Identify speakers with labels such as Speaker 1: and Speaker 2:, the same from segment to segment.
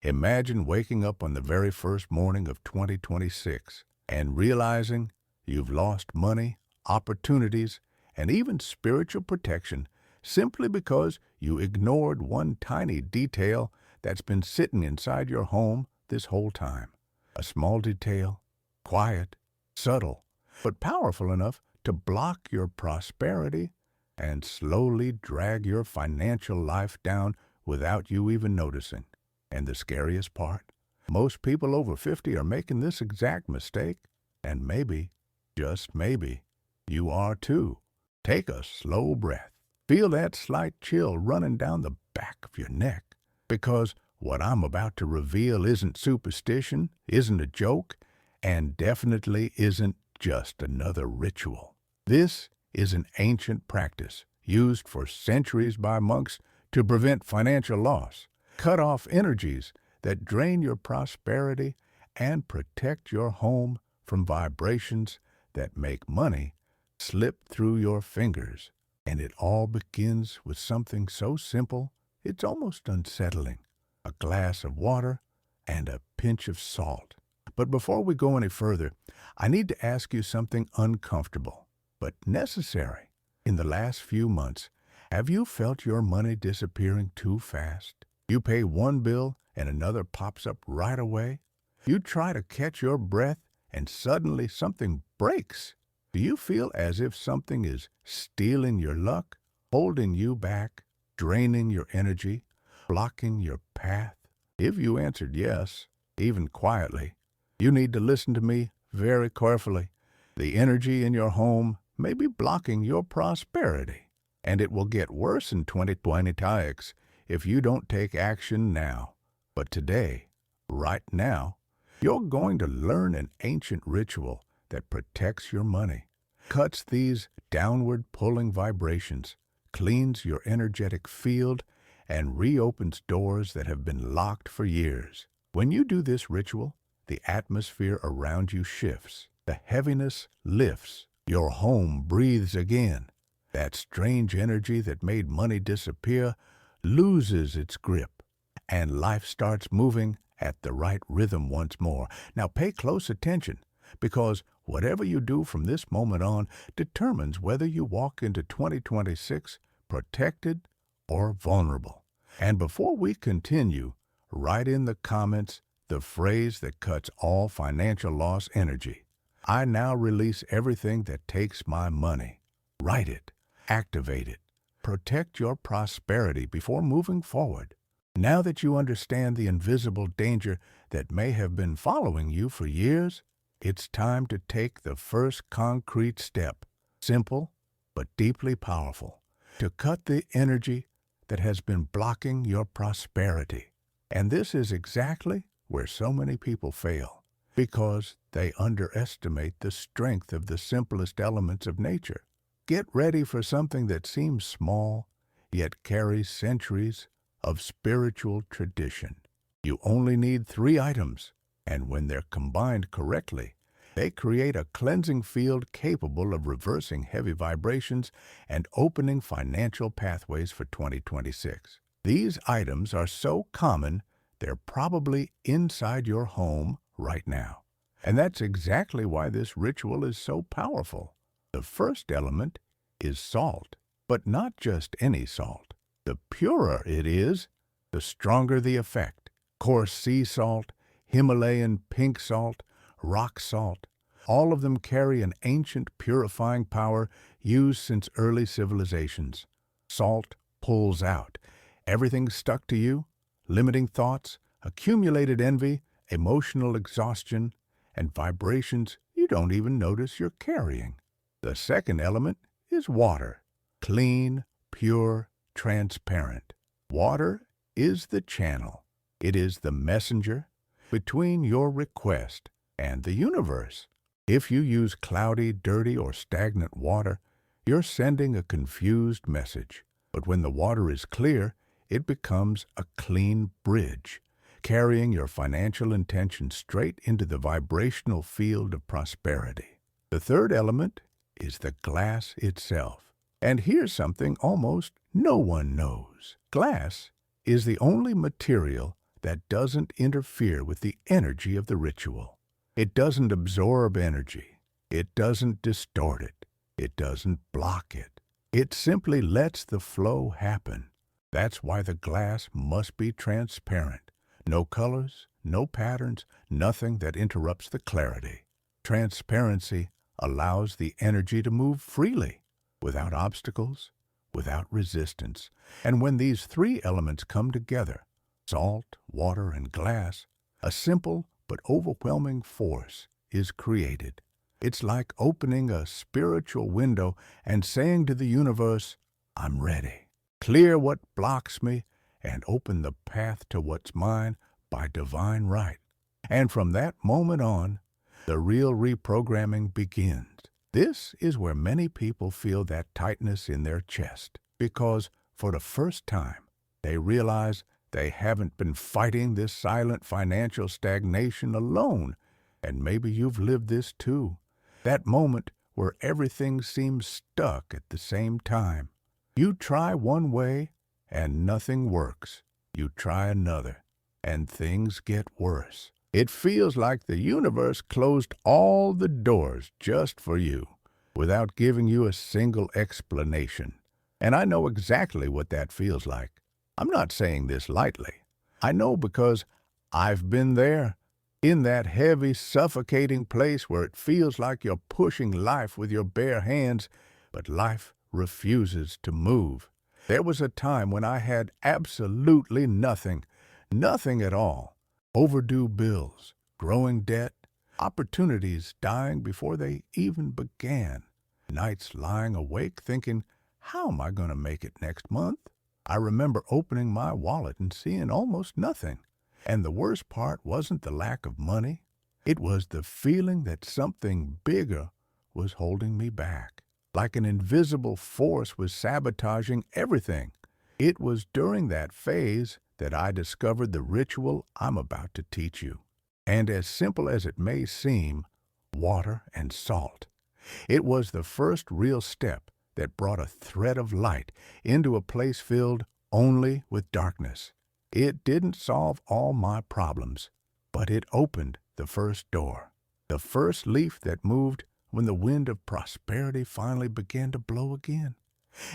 Speaker 1: Imagine waking up on the very first morning of 2026 and realizing you've lost money, opportunities, and even spiritual protection simply because you ignored one tiny detail that's been sitting inside your home this whole time. A small detail, quiet, subtle, but powerful enough to block your prosperity and slowly drag your financial life down without you even noticing. And the scariest part, most people over 50 are making this exact mistake, and maybe, just maybe, you are too. Take a slow breath. Feel that slight chill running down the back of your neck, because what I'm about to reveal isn't superstition, isn't a joke, and definitely isn't just another ritual. This is an ancient practice used for centuries by monks to prevent financial loss, cut off energies that drain your prosperity, and protect your home from vibrations that make money slip through your fingers. And it all begins with something so simple, it's almost unsettling. A glass of water and a pinch of salt. But before we go any further, I need to ask you something uncomfortable, but necessary. In the last few months, have you felt your money disappearing too fast? You pay one bill and another pops up right away. You try to catch your breath and suddenly something breaks. Do you feel as if something is stealing your luck, holding you back, draining your energy, blocking your path? If you answered yes, even quietly, you need to listen to me very carefully. The energy in your home may be blocking your prosperity, and it will get worse in 2026 if you don't take action now. But today, right now, you're going to learn an ancient ritual that protects your money, cuts these downward pulling vibrations, cleans your energetic field, and reopens doors that have been locked for years. When you do this ritual, the atmosphere around you shifts, the heaviness lifts, your home breathes again. That strange energy that made money disappear loses its grip, and life starts moving at the right rhythm once more. Now pay close attention, because whatever you do from this moment on determines whether you walk into 2026 protected or vulnerable. And before we continue, write in the comments the phrase that cuts all financial loss energy. I now release everything that takes my money. Write it, activate it, protect your prosperity before moving forward. Now that you understand the invisible danger that may have been following you for years, it's time to take the first concrete step, simple but deeply powerful, to cut the energy that has been blocking your prosperity. And this is exactly where so many people fail, because they underestimate the strength of the simplest elements of nature. Get ready for something that seems small, yet carries centuries of spiritual tradition. You only need 3 items, and when they're combined correctly, they create a cleansing field capable of reversing heavy vibrations and opening financial pathways for 2026. These items are so common, they're probably inside your home right now. And that's exactly why this ritual is so powerful. The first element is salt, but not just any salt. The purer it is, the stronger the effect. Coarse sea salt, Himalayan pink salt, rock salt, all of them carry an ancient purifying power used since early civilizations. Salt pulls out everything stuck to you, limiting thoughts, accumulated envy, emotional exhaustion, and vibrations you don't even notice you're carrying. The second element is water. Clean, pure, transparent. Water is the channel. It is the messenger between your request and the universe. If you use cloudy, dirty, or stagnant water, you're sending a confused message. But when the water is clear, it becomes a clean bridge, carrying your financial intention straight into the vibrational field of prosperity. The third element is the glass itself. And here's something almost no one knows. Glass is the only material that doesn't interfere with the energy of the ritual. It doesn't absorb energy. It doesn't distort it. It doesn't block it. It simply lets the flow happen. That's why the glass must be transparent. No colors, no patterns, nothing that interrupts the clarity. Transparency allows the energy to move freely, without obstacles, without resistance. And when these three elements come together, salt, water, and glass, a simple but overwhelming force is created. It's like opening a spiritual window and saying to the universe, I'm ready. Clear what blocks me and open the path to what's mine by divine right. And from that moment on, the real reprogramming begins. This is where many people feel that tightness in their chest, because for the first time, they realize they haven't been fighting this silent financial stagnation alone. And maybe you've lived this too. That moment where everything seems stuck at the same time. You try one way and nothing works. You try another and things get worse. It feels like the universe closed all the doors just for you, without giving you a single explanation. And I know exactly what that feels like. I'm not saying this lightly. I know because I've been there, in that heavy, suffocating place where it feels like you're pushing life with your bare hands, but life refuses to move. There was a time when I had absolutely nothing, nothing at all. Overdue bills, growing debt, opportunities dying before they even began. Nights lying awake thinking, how am I going to make it next month? I remember opening my wallet and seeing almost nothing. And the worst part wasn't the lack of money. It was the feeling that something bigger was holding me back. Like an invisible force was sabotaging everything. It was during that phase that I discovered the ritual I'm about to teach you. And as simple as it may seem, water and salt. It was the first real step that brought a thread of light into a place filled only with darkness. It didn't solve all my problems, but it opened the first door, the first leaf that moved when the wind of prosperity finally began to blow again.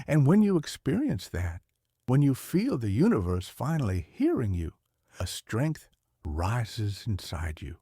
Speaker 1: And when you experience that, when you feel the universe finally hearing you, a strength rises inside you,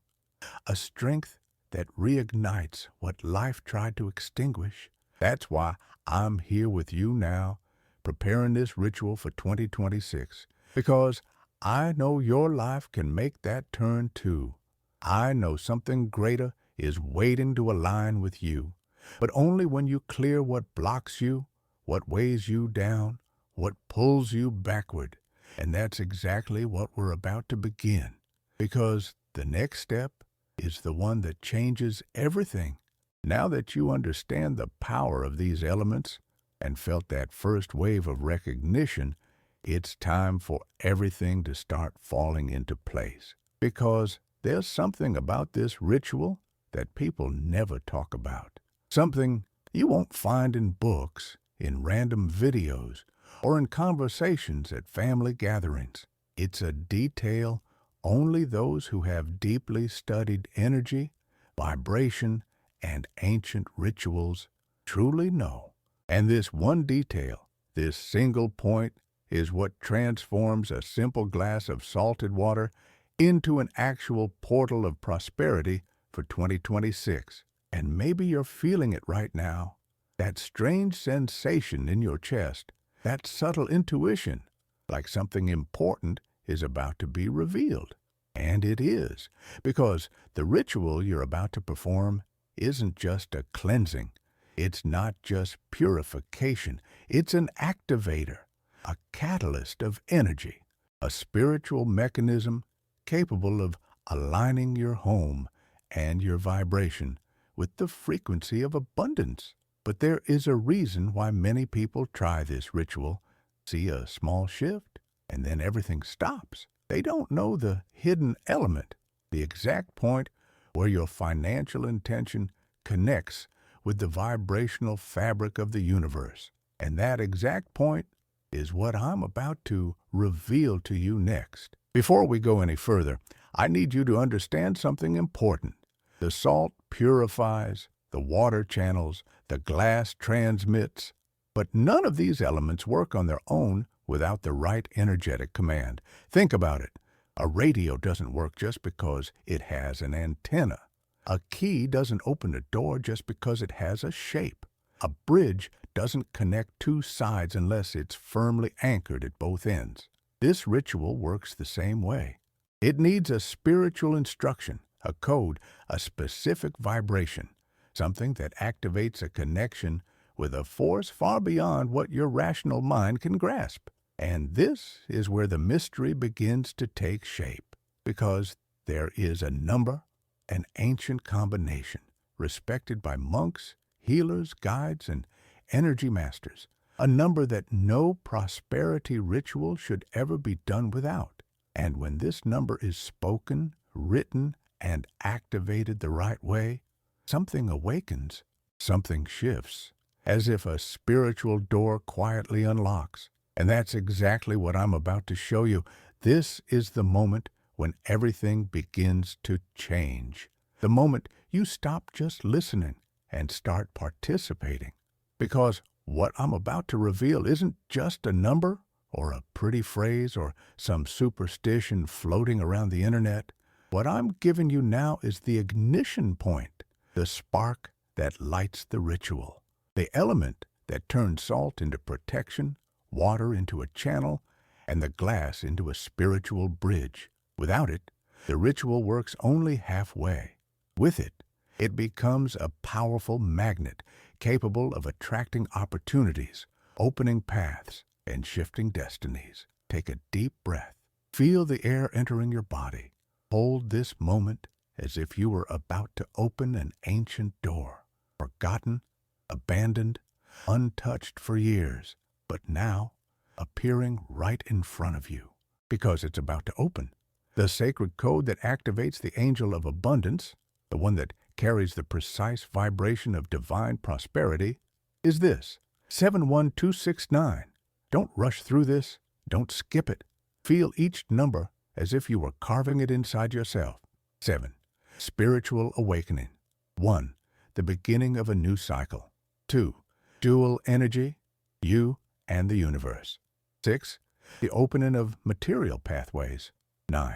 Speaker 1: a strength that reignites what life tried to extinguish. That's why I'm here with you now, preparing this ritual for 2026, because I know your life can make that turn too. I know something greater is waiting to align with you, but only when you clear what blocks you, what weighs you down, what pulls you backward. And that's exactly what we're about to begin, because the next step is the one that changes everything. Now that you understand the power of these elements and felt that first wave of recognition, it's time for everything to start falling into place. Because there's something about this ritual that people never talk about. Something you won't find in books, in random videos, or in conversations at family gatherings. It's a detail only those who have deeply studied energy, vibration, and ancient rituals truly know. And this one detail, this single point, is what transforms a simple glass of salted water into an actual portal of prosperity for 2026. And maybe you're feeling it right now. That strange sensation in your chest, that subtle intuition, like something important is about to be revealed. And it is, because the ritual you're about to perform isn't just a cleansing. It's not just purification. It's an activator, a catalyst of energy, a spiritual mechanism capable of aligning your home and your vibration with the frequency of abundance. But there is a reason why many people try this ritual, see a small shift, and then everything stops. They don't know the hidden element, the exact point where your financial intention connects with the vibrational fabric of the universe. And that exact point is what I'm about to reveal to you next. Before we go any further, I need you to understand something important. The salt purifies, the water channels, the glass transmits, but none of these elements work on their own without the right energetic command. Think about it. A radio doesn't work just because it has an antenna. A key doesn't open a door just because it has a shape. A bridge doesn't connect two sides unless it's firmly anchored at both ends. This ritual works the same way. It needs a spiritual instruction, a code, a specific vibration, something that activates a connection with a force far beyond what your rational mind can grasp. And this is where the mystery begins to take shape, because there is a number, an ancient combination, respected by monks, healers, guides, and energy masters, a number that no prosperity ritual should ever be done without. And when this number is spoken, written, and activated the right way, something awakens, something shifts, as if a spiritual door quietly unlocks. And that's exactly what I'm about to show you. This is the moment when everything begins to change. The moment you stop just listening and start participating. Because what I'm about to reveal isn't just a number or a pretty phrase or some superstition floating around the internet. What I'm giving you now is the ignition point, the spark that lights the ritual, the element that turns salt into protection, water into a channel, and the glass into a spiritual bridge. Without it, the ritual works only halfway. With it, it becomes a powerful magnet capable of attracting opportunities, opening paths, and shifting destinies. Take a deep breath. Feel the air entering your body. Hold this moment as if you were about to open an ancient door, forgotten, abandoned, untouched for years, but now appearing right in front of you, because it's about to open. The sacred code that activates the angel of abundance, the one that carries the precise vibration of divine prosperity, is this: 71269. Don't rush through this. Don't skip it. Feel each number as if you were carving it inside yourself. 7. Spiritual awakening. 1. The beginning of a new cycle. 2. Dual energy, you and the universe. 6. The opening of material pathways. 9.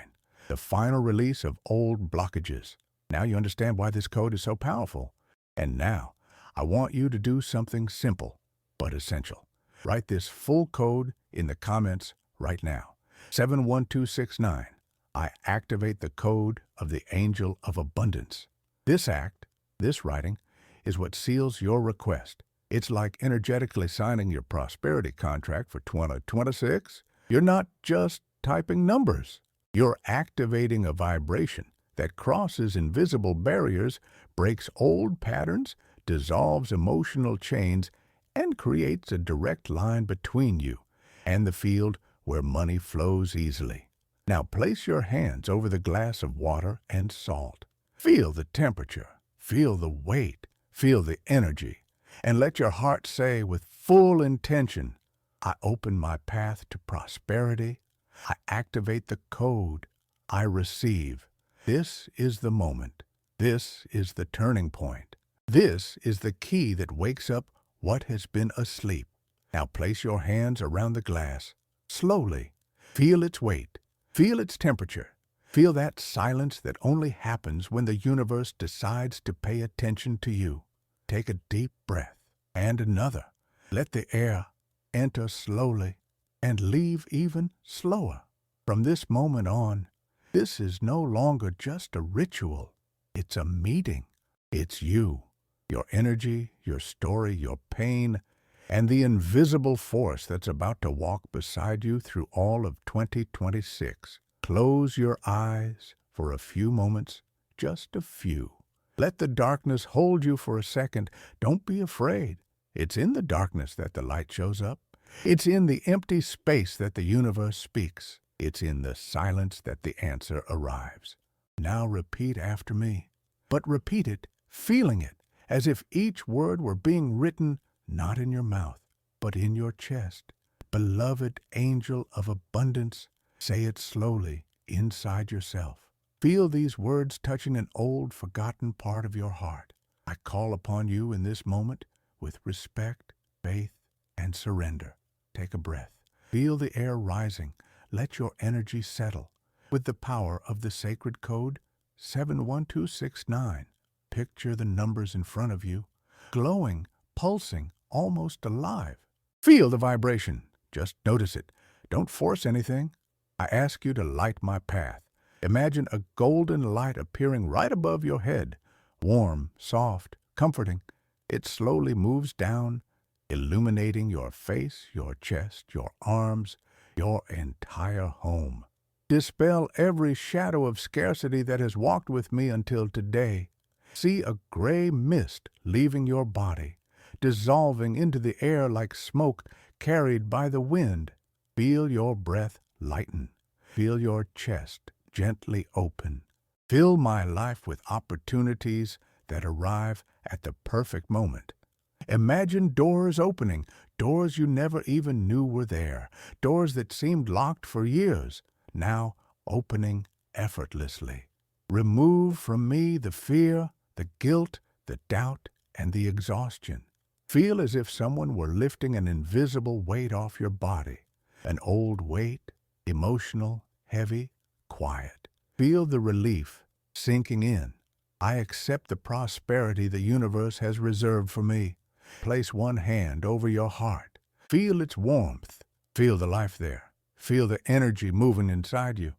Speaker 1: The final release of old blockages. Now you understand why this code is so powerful. And now, I want you to do something simple, but essential. Write this full code in the comments right now. 71269. I activate the code of the angel of abundance. This act, this writing, is what seals your request. It's like energetically signing your prosperity contract for 2026. You're not just typing numbers. You're activating a vibration that crosses invisible barriers, breaks old patterns, dissolves emotional chains, and creates a direct line between you and the field where money flows easily. Now place your hands over the glass of water and salt. Feel the temperature, feel the weight, feel the energy, and let your heart say with full intention, I open my path to prosperity. I activate the code. I receive. This is the moment. This is the turning point. This is the key that wakes up what has been asleep. Now place your hands around the glass. Slowly. Feel its weight. Feel its temperature. Feel that silence that only happens when the universe decides to pay attention to you. Take a deep breath and another. Let the air enter slowly and leave even slower. From this moment on, this is no longer just a ritual. It's a meeting. It's you, your energy, your story, your pain, and the invisible force that's about to walk beside you through all of 2026. Close your eyes for a few moments, just a few. Let the darkness hold you for a second. Don't be afraid. It's in the darkness that the light shows up. It's in the empty space that the universe speaks. It's in the silence that the answer arrives. Now repeat after me, but repeat it, feeling it, as if each word were being written not in your mouth, but in your chest. Beloved angel of abundance, Say it slowly inside yourself. Feel these words touching an old, forgotten part of your heart. I call upon you in this moment with respect, faith, and surrender. Take a breath. Feel the air rising. Let your energy settle. With the power of the sacred code 71269, picture the numbers in front of you, glowing, pulsing, almost alive. Feel the vibration. Just notice it. Don't force anything. I ask you to light my path. Imagine a golden light appearing right above your head, warm, soft, comforting. It slowly moves down, illuminating your face, your chest, your arms, your entire home. Dispel every shadow of scarcity that has walked with me until today. See a gray mist leaving your body, dissolving into the air like smoke carried by the wind. Feel your breath lighten. Feel your chest gently open. Fill my life with opportunities that arrive at the perfect moment. Imagine doors opening, doors you never even knew were there, doors that seemed locked for years, now opening effortlessly. Remove from me the fear, the guilt, the doubt, and the exhaustion. Feel as if someone were lifting an invisible weight off your body, an old weight, emotional, heavy, quiet. Feel the relief sinking in. I accept the prosperity the universe has reserved for me. Place one hand over your heart. Feel its warmth. Feel the life there. Feel the energy moving inside you.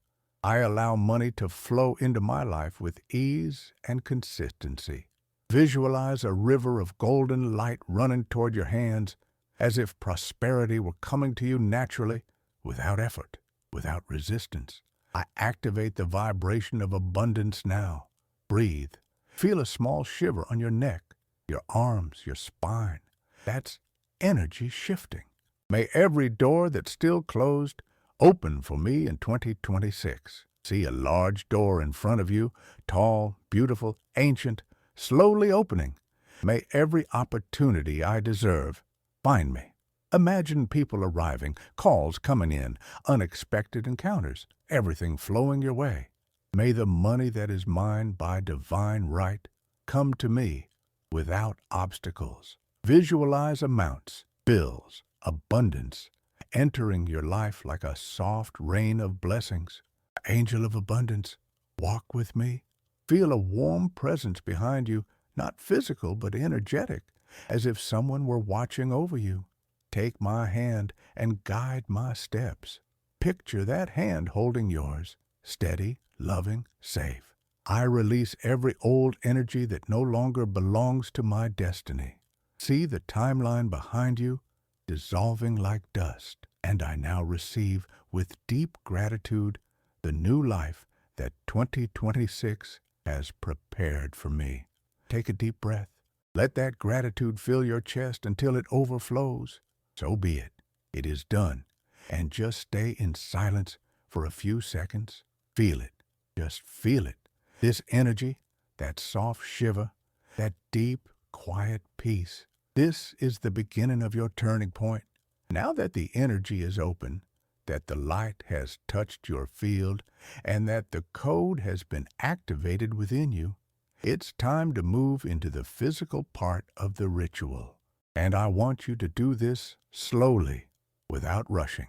Speaker 1: I allow money to flow into my life with ease and consistency. Visualize a river of golden light running toward your hands, as if prosperity were coming to you naturally, without effort, without resistance. I activate the vibration of abundance now. Breathe. Feel a small shiver on your neck, your arms, your spine. That's energy shifting. May every door that's still closed open for me in 2026. See a large door in front of you, tall, beautiful, ancient, slowly opening. May every opportunity I deserve find me. Imagine people arriving, calls coming in, unexpected encounters, everything flowing your way. May the money that is mine by divine right come to me without obstacles. Visualize amounts, bills, abundance, entering your life like a soft rain of blessings. Angel of abundance, walk with me. Feel a warm presence behind you, not physical but energetic, as if someone were watching over you. Take my hand and guide my steps. Picture that hand holding yours, steady, loving, safe. I release every old energy that no longer belongs to my destiny. See the timeline behind you, dissolving like dust, and I now receive with deep gratitude the new life that 2026 has prepared for me. Take a deep breath. Let that gratitude fill your chest until it overflows. So be it. It is done. And just stay in silence for a few seconds. Feel it. Just feel it. This energy, that soft shiver, that deep, quiet peace. This is the beginning of your turning point. Now that the energy is open, that the light has touched your field, and that the code has been activated within you, it's time to move into the physical part of the ritual. And I want you to do this slowly, without rushing,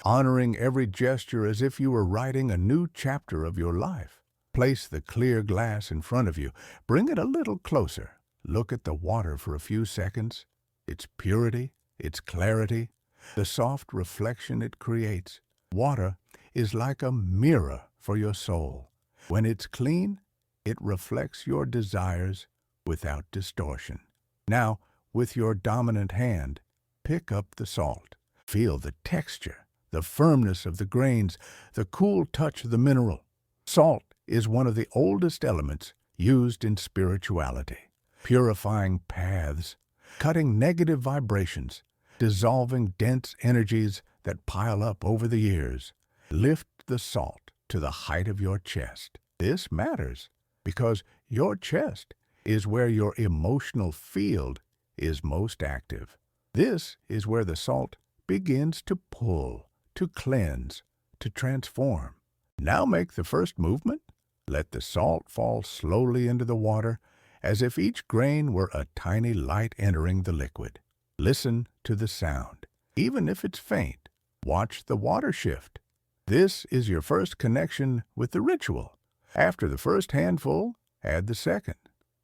Speaker 1: honoring every gesture as if you were writing a new chapter of your life. Place the clear glass in front of you. Bring it a little closer. Look at the water for a few seconds. Its purity, its clarity, the soft reflection it creates. Water is like a mirror for your soul. When it's clean, it reflects your desires without distortion. Now, with your dominant hand, pick up the salt. Feel the texture, the firmness of the grains, the cool touch of the mineral. Salt is one of the oldest elements used in spirituality, purifying paths, cutting negative vibrations, dissolving dense energies that pile up over the years. Lift the salt to the height of your chest. This matters because your chest is where your emotional field is most active. This is where the salt begins to pull, to cleanse, to transform. Now make the first movement. Let the salt fall slowly into the water, as if each grain were a tiny light entering the liquid. Listen to the sound. Even if it's faint, watch the water shift. This is your first connection with the ritual. After the first handful, add the second,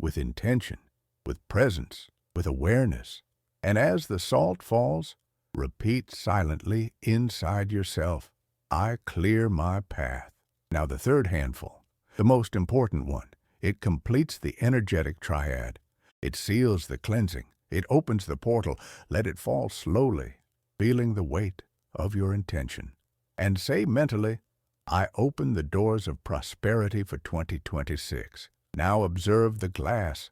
Speaker 1: with intention, with presence, with awareness. And as the salt falls, repeat silently inside yourself, I clear my path. Now the third handful, the most important one. It completes the energetic triad. It seals the cleansing. It opens the portal. Let it fall slowly, feeling the weight of your intention. And say mentally, I open the doors of prosperity for 2026. Now observe the glass.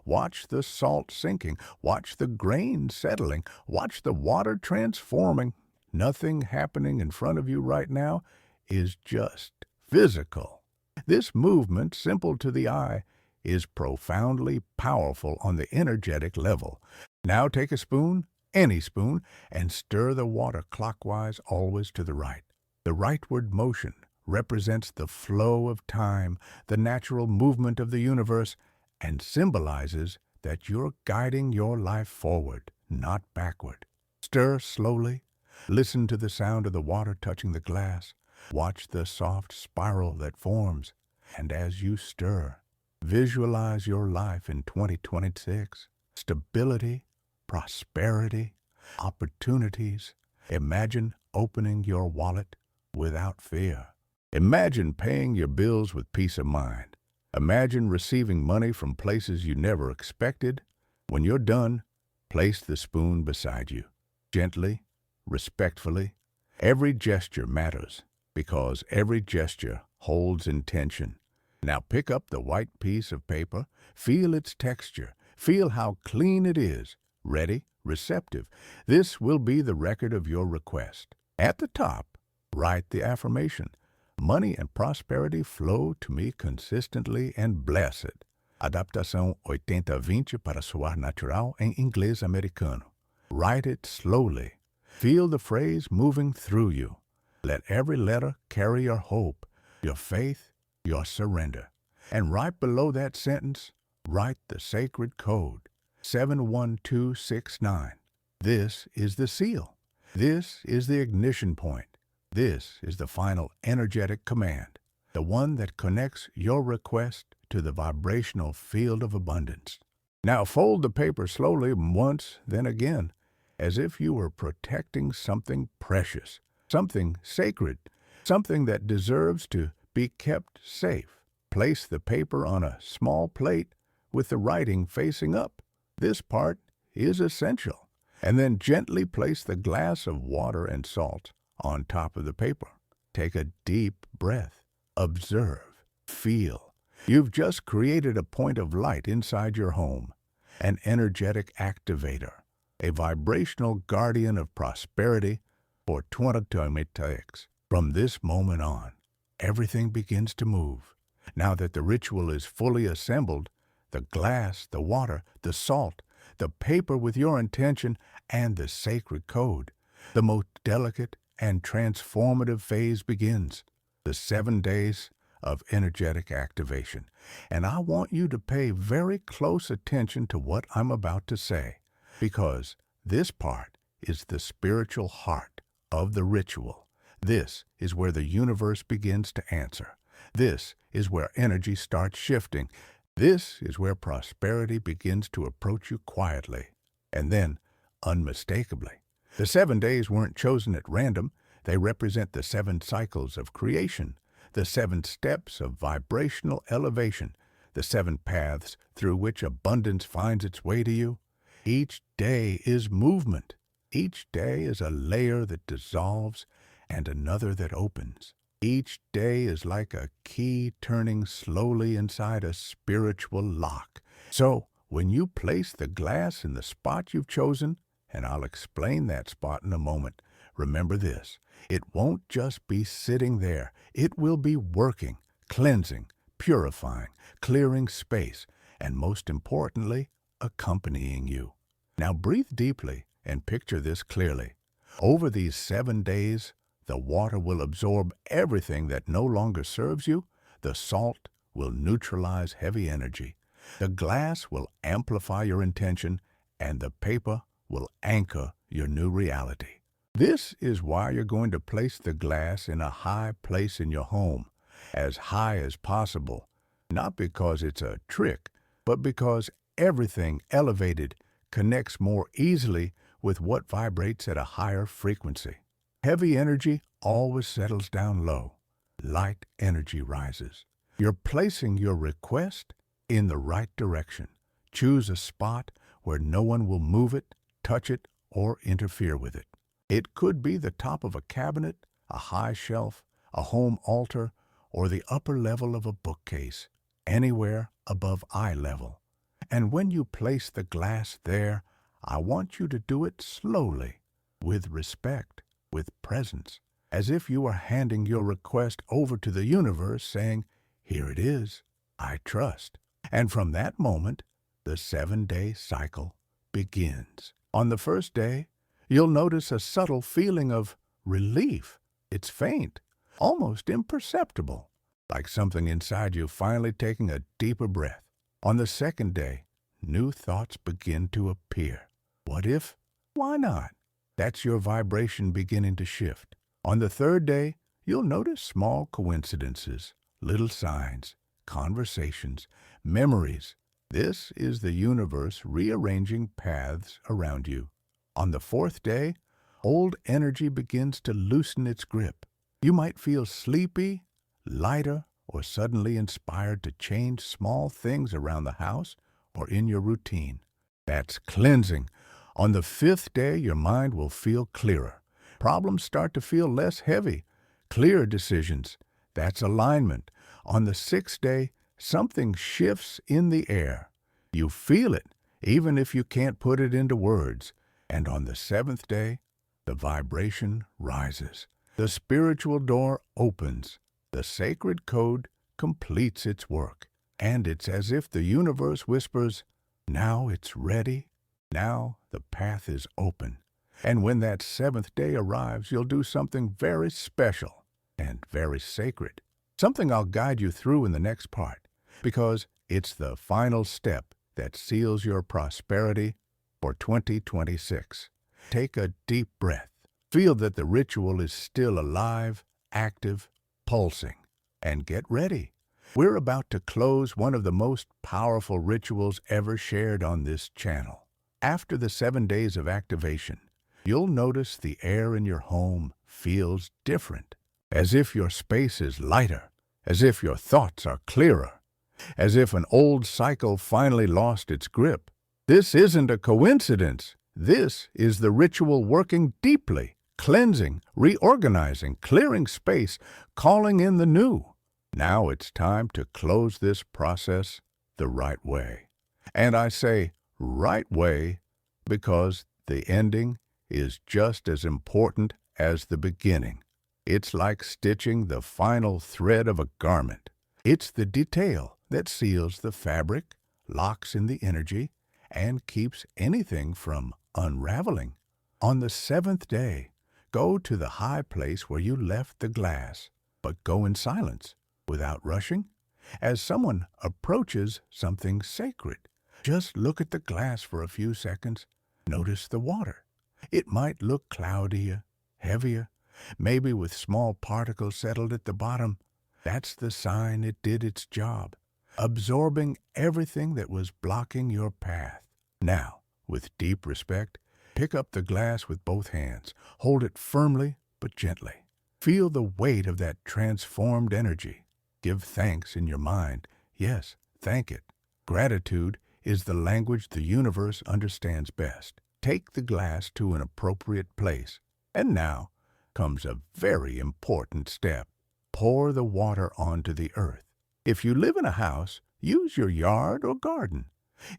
Speaker 1: Watch the salt sinking. Watch the grain settling. Watch the water transforming. Nothing happening in front of you right now is just physical. This movement, simple to the eye, is profoundly powerful on the energetic level. Now take a spoon, any spoon, and stir the water clockwise, always to the right. The rightward motion represents the flow of time, the natural movement of the universe, and symbolizes that you're guiding your life forward, not backward. Stir slowly. Listen to the sound of the water touching the glass. Watch the soft spiral that forms. And as you stir, visualize your life in 2026. Stability, prosperity, opportunities. Imagine opening your wallet without fear. Imagine paying your bills with peace of mind. Imagine receiving money from places you never expected. When you're done, place the spoon beside you. Gently, respectfully. Every gesture matters because every gesture holds intention. Now pick up the white piece of paper. Feel its texture. Feel how clean it is. Ready, receptive. This will be the record of your request. At the top, write the affirmation. Money and prosperity flow to me consistently and blessed. Adaptação 80-20 para soar natural em inglês americano. Write it slowly. Feel the phrase moving through you. Let every letter carry your hope, your faith, your surrender. And right below that sentence, write the sacred code, 71269. This is the seal. This is the ignition point. This is the final energetic command, the one that connects your request to the vibrational field of abundance. Now fold the paper slowly once, then again, as if you were protecting something precious, something sacred, something that deserves to be kept safe. Place the paper on a small plate with the writing facing up. This part is essential. And then gently place the glass of water and salt on top of the paper. Take a deep breath. Observe. Feel. You've just created a point of light inside your home, an energetic activator, a vibrational guardian of prosperity for 2026. From this moment on, everything begins to move. Now that the ritual is fully assembled, the glass, the water, the salt, the paper with your intention, and the sacred code, the most delicate and transformative phase begins, the 7 days of energetic activation. And I want you to pay very close attention to what I'm about to say, because this part is the spiritual heart of the ritual. This is where the universe begins to answer. This is where energy starts shifting. This is where prosperity begins to approach you quietly, and then unmistakably. The 7 days weren't chosen at random. They represent the 7 cycles of creation, the 7 steps of vibrational elevation, the 7 paths through which abundance finds its way to you. Each day is movement. Each day is a layer that dissolves and another that opens. Each day is like a key turning slowly inside a spiritual lock. So, when you place the glass in the spot you've chosen, and I'll explain that spot in a moment, remember this: it won't just be sitting there. It will be working, cleansing, purifying, clearing space, and most importantly, accompanying you. Now breathe deeply and picture this clearly. Over these 7 days, The water will absorb everything that no longer serves you. The salt will neutralize heavy energy. The glass will amplify your intention, and the paper will anchor your new reality. This is why you're going to place the glass in a high place in your home, as high as possible, not because it's a trick, but because everything elevated connects more easily with what vibrates at a higher frequency. Heavy energy always settles down low. Light energy rises. You're placing your request in the right direction. Choose a spot where no one will move it, touch it, or interfere with it. It could be the top of a cabinet, a high shelf, a home altar, or the upper level of a bookcase, anywhere above eye level. And when you place the glass there, I want you to do it slowly, with respect, with presence, as if you are handing your request over to the universe saying, "Here it is, I trust." And from that moment, the 7-day cycle begins. On the first day, you'll notice a subtle feeling of relief. It's faint, almost imperceptible, like something inside you finally taking a deeper breath. On the second day, new thoughts begin to appear. What if? Why not? That's your vibration beginning to shift. On the third day, you'll notice small coincidences, little signs, conversations, memories. This is the universe rearranging paths around you. On the fourth day, old energy begins to loosen its grip. You might feel sleepy, lighter, or suddenly inspired to change small things around the house or in your routine. That's cleansing. On the fifth day, your mind will feel clearer. Problems start to feel less heavy. Clear decisions. That's alignment. On the sixth day, something shifts in the air. You feel it, even if you can't put it into words. And on the seventh day, the vibration rises. The spiritual door opens. The sacred code completes its work. And it's as if the universe whispers, "Now it's ready. Now the path is open." And when that seventh day arrives, you'll do something very special and very sacred. Something I'll guide you through in the next part, because it's the final step that seals your prosperity for 2026. Take a deep breath. Feel that the ritual is still alive, active, pulsing. And get ready. We're about to close one of the most powerful rituals ever shared on this channel. After the 7 days of activation, you'll notice the air in your home feels different, as if your space is lighter, as if your thoughts are clearer, as if an old cycle finally lost its grip. This isn't a coincidence. This is the ritual working deeply, cleansing, reorganizing, clearing space, calling in the new. Now it's time to close this process the right way. And I say right way because the ending is just as important as the beginning. It's like stitching the final thread of a garment. It's the detail that seals the fabric, locks in the energy, and keeps anything from unraveling. On the seventh day, go to the high place where you left the glass, but go in silence, without rushing. As someone approaches something sacred, just look at the glass for a few seconds. Notice the water. It might look cloudier, heavier, maybe with small particles settled at the bottom. That's the sign it did its job, absorbing everything that was blocking your path. Now, with deep respect, pick up the glass with both hands. Hold it firmly but gently. Feel the weight of that transformed energy. Give thanks in your mind. Yes, thank it. Gratitude is the language the universe understands best. Take the glass to an appropriate place. And now comes a very important step. Pour the water onto the earth. If you live in a house, use your yard or garden.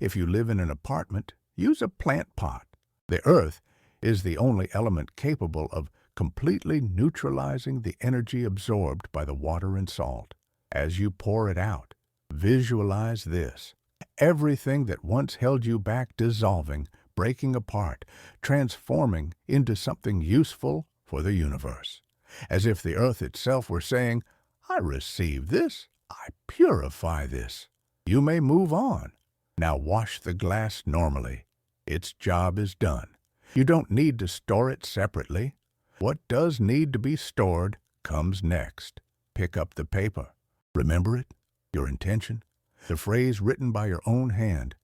Speaker 1: If you live in an apartment, use a plant pot. The earth is the only element capable of completely neutralizing the energy absorbed by the water and salt. As you pour it out, visualize this. Everything that once held you back dissolving, breaking apart, transforming into something useful for the universe. as if the earth itself were saying, I receive this, I purify this. You may move on. Now wash the glass normally. Its job is done. You don't need to store it separately. What does need to be stored comes next. Pick up the paper. Remember it, your intention, the phrase written by your own hand,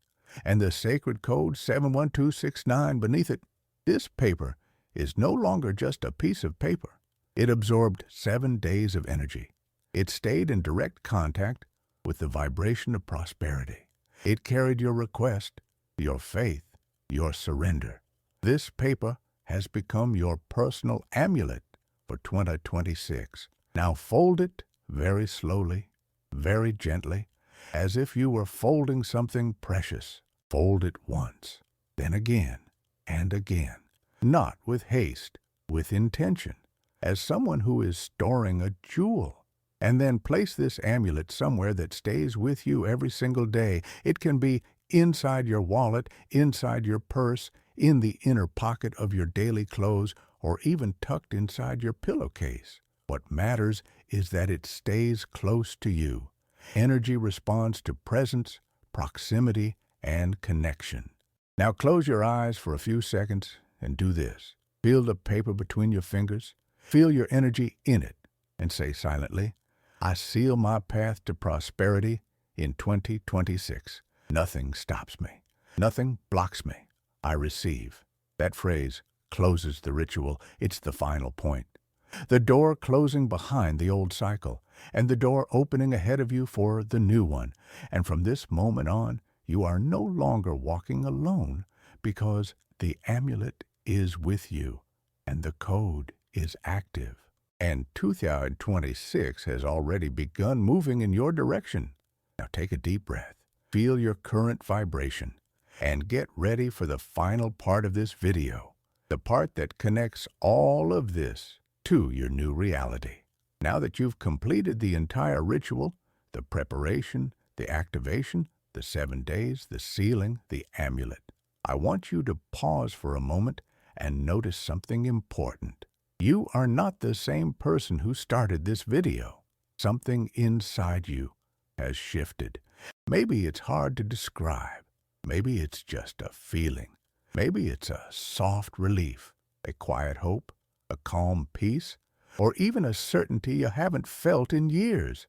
Speaker 1: and the sacred code 71269 beneath it. This paper is no longer just a piece of paper. It absorbed 7 days of energy. It stayed in direct contact with the vibration of prosperity. It carried your request, your faith, your surrender. This paper has become your personal amulet for 2026. Now fold it very slowly, very gently, as if you were folding something precious. Fold it once, then again, and again, not with haste, with intention, as someone who is storing a jewel. And then place this amulet somewhere that stays with you every single day. It can be inside your wallet, inside your purse, in the inner pocket of your daily clothes, or even tucked inside your pillowcase. What matters is that it stays close to you. Energy responds to presence, proximity, and connection. Now close your eyes for a few seconds and do this. Feel the paper between your fingers. Feel your energy in it and say silently, I seal my path to prosperity in 2026. Nothing stops me. Nothing blocks me. I receive. That phrase closes the ritual. It's the final point. The door closing behind the old cycle, and the door opening ahead of you for the new one. And from this moment on, you are no longer walking alone, because the amulet is with you, and the code is active. And 2026 has already begun moving in your direction. Now take a deep breath, feel your current vibration, and get ready for the final part of this video, the part that connects all of this to your new reality. Now that you've completed the entire ritual, the preparation, the activation, the 7 days, the sealing, the amulet, I want you to pause for a moment and notice something important. You are not the same person who started this video. Something inside you has shifted. Maybe it's hard to describe. Maybe it's just a feeling. Maybe it's a soft relief, a quiet hope, a calm peace, or even a certainty you haven't felt in years.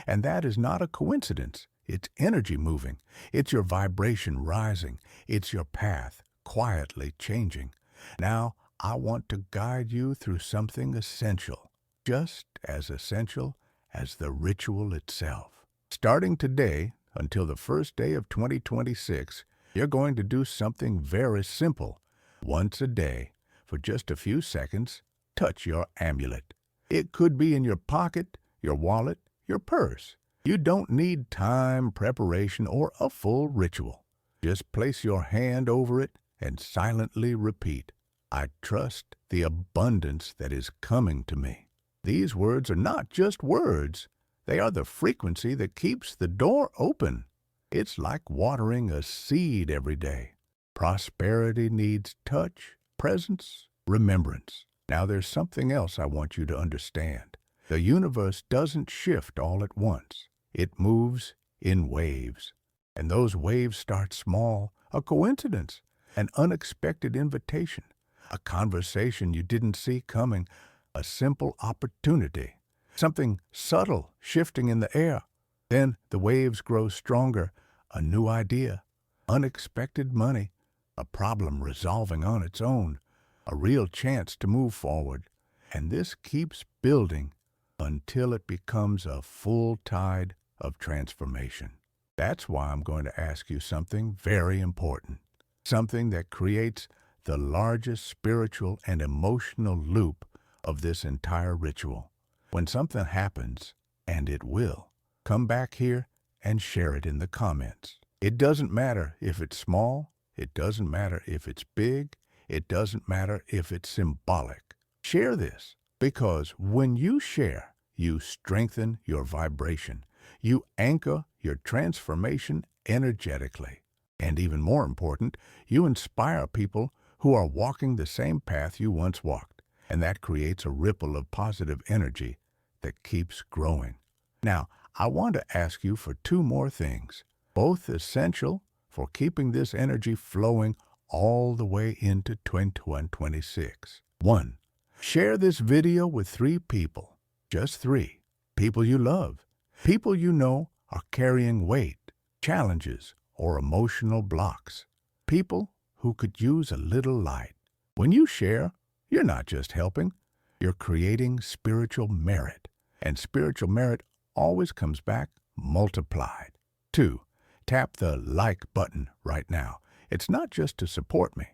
Speaker 1: And that is not a coincidence. It's energy moving. It's your vibration rising. It's your path quietly changing. Now, I want to guide you through something essential, just as essential as the ritual itself. Starting today until the first day of 2026, you're going to do something very simple. Once a day, for just a few seconds, touch your amulet. It could be in your pocket, your wallet, your purse. You don't need time, preparation, or a full ritual. Just place your hand over it and silently repeat, I trust the abundance that is coming to me. These words are not just words. They are the frequency that keeps the door open. It's like watering a seed every day. Prosperity needs touch, presence, remembrance. Now there's something else I want you to understand. The universe doesn't shift all at once. It moves in waves. And those waves start small, a coincidence, an unexpected invitation, a conversation you didn't see coming, a simple opportunity, something subtle shifting in the air. Then the waves grow stronger, a new idea, unexpected money, a problem resolving on its own, a real chance to move forward. And this keeps building until it becomes a full tide of transformation. That's why I'm going to ask you something very important, something that creates the largest spiritual and emotional loop of this entire ritual. When something happens, and it will, come back here and share it in the comments. It doesn't matter if it's small, it doesn't matter if it's big, it doesn't matter if it's symbolic. Share this, because when you share, you strengthen your vibration. You anchor your transformation energetically. And even more important, you inspire people who are walking the same path you once walked. and that creates a ripple of positive energy that keeps growing. Now, I want to ask you for two more things, both essential for keeping this energy flowing all the way into 2026. 1. Share this video with 3 people, just 3, people you love, people you know are carrying weight, challenges, or emotional blocks, people who could use a little light. When you share, you're not just helping, you're creating spiritual merit, and spiritual merit always comes back multiplied. 2. Tap the like button right now. It's not just to support me.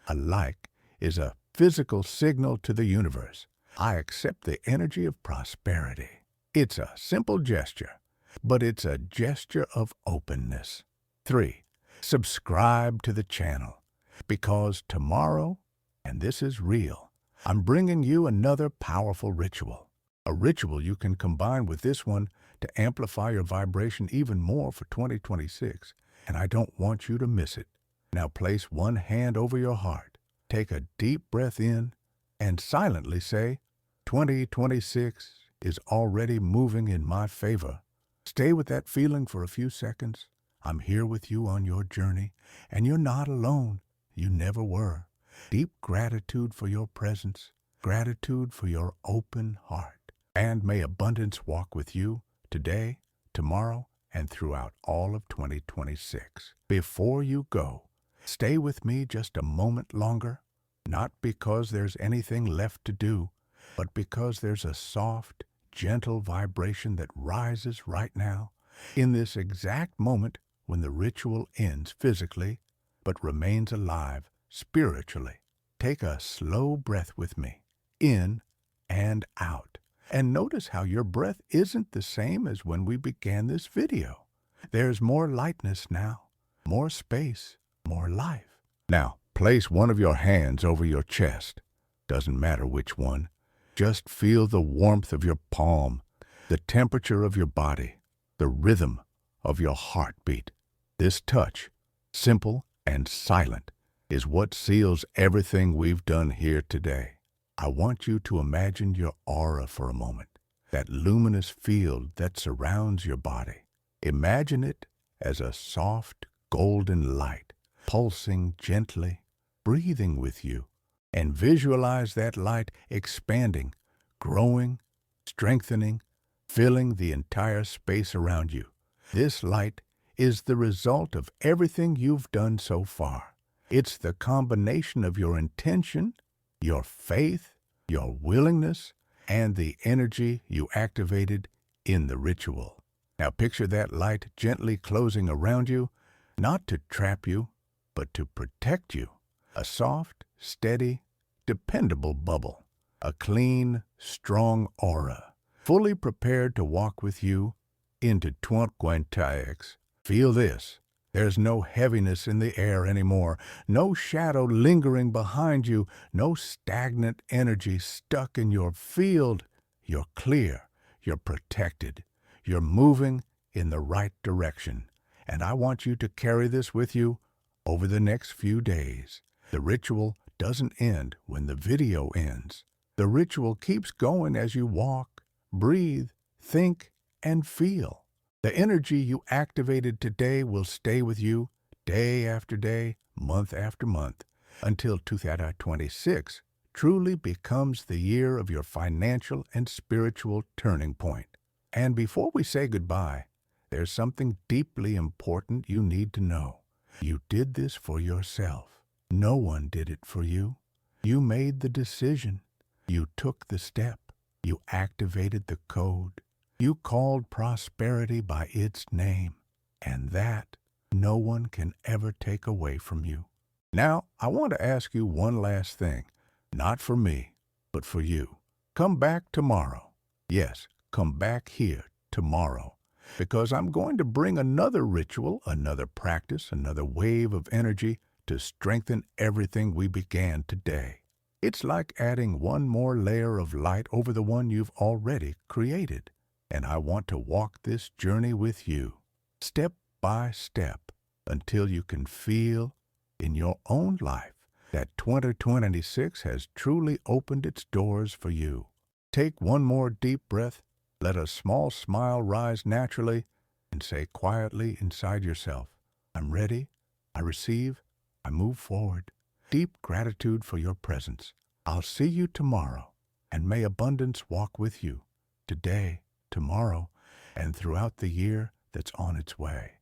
Speaker 1: A like is a physical signal to the universe. I accept the energy of prosperity. It's a simple gesture, but it's a gesture of openness. 3. Subscribe to the channel, because tomorrow, and this is real, I'm bringing you another powerful ritual. A ritual you can combine with this one to amplify your vibration even more for 2026, and I don't want you to miss it. Now place one hand over your heart, take a deep breath in, and silently say, 2026 is already moving in my favor. Stay with that feeling for a few seconds. I'm here with you on your journey, and you're not alone. You never were. Deep gratitude for your presence, gratitude for your open heart, and may abundance walk with you today, tomorrow, and throughout all of 2026. Before you go, stay with me just a moment longer, not because there's anything left to do, but because there's a soft, gentle vibration that rises right now, in this exact moment when the ritual ends physically, but remains alive spiritually. Take a slow breath with me, in and out. And notice how your breath isn't the same as when we began this video. There's more lightness now, more space, more life. Now, place one of your hands over your chest. Doesn't matter which one. Just feel the warmth of your palm, the temperature of your body, the rhythm of your heartbeat. This touch, simple and silent, is what seals everything we've done here today. I want you to imagine your aura for a moment, that luminous field that surrounds your body. Imagine it as a soft, golden light, pulsing gently, breathing with you, and visualize that light expanding, growing, strengthening, filling the entire space around you. This light is the result of everything you've done so far. It's the combination of your intention, your faith, your willingness, and the energy you activated in the ritual. Now picture that light gently closing around you, not to trap you, but to protect you. A soft, steady, dependable bubble. A clean, strong aura, fully prepared to walk with you into 2026. Feel this. There's no heaviness in the air anymore, no shadow lingering behind you, no stagnant energy stuck in your field. You're clear, you're protected, you're moving in the right direction. And I want you to carry this with you over the next few days. The ritual doesn't end when the video ends. The ritual keeps going as you walk, breathe, think, and feel. The energy you activated today will stay with you day after day, month after month, until 2026 truly becomes the year of your financial and spiritual turning point. And before we say goodbye, there's something deeply important you need to know. You did this for yourself. No one did it for you. You made the decision. You took the step. You activated the code. You called prosperity by its name, and that no one can ever take away from you. Now, I want to ask you one last thing, not for me, but for you. Come back tomorrow. Yes, come back here tomorrow, because I'm going to bring another ritual, another practice, another wave of energy to strengthen everything we began today. It's like adding one more layer of light over the one you've already created. And I want to walk this journey with you, step by step, until you can feel in your own life that 2026 has truly opened its doors for you. Take one more deep breath, let a small smile rise naturally, and say quietly inside yourself, I'm ready, I receive, I move forward. Deep gratitude for your presence. I'll see you tomorrow, and may abundance walk with you today, tomorrow, and throughout the year that's on its way.